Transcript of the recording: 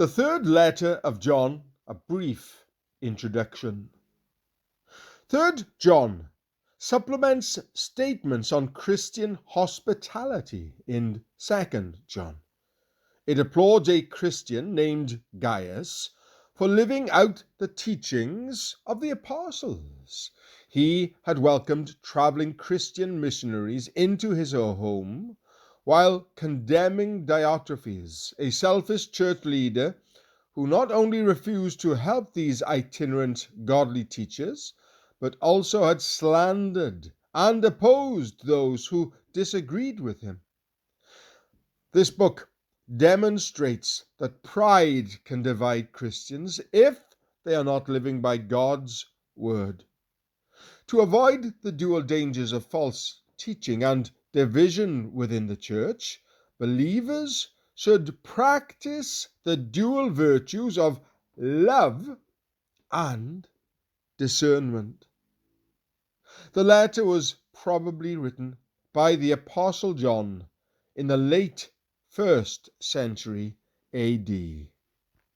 The third letter of John, a brief introduction. 3rd John supplements statements on Christian hospitality in 2nd John. It applauds a Christian named Gaius for living out the teachings of the apostles. He had welcomed traveling Christian missionaries into his home, while condemning Diotrephes, a selfish church leader who not only refused to help these itinerant godly teachers, but also had slandered and opposed those who disagreed with him. This book demonstrates that pride can divide Christians if they are not living by God's word. To avoid the dual dangers of false teaching and division within the church, believers should practice the dual virtues of love and discernment. The letter was probably written by the Apostle John in the late 1st century AD.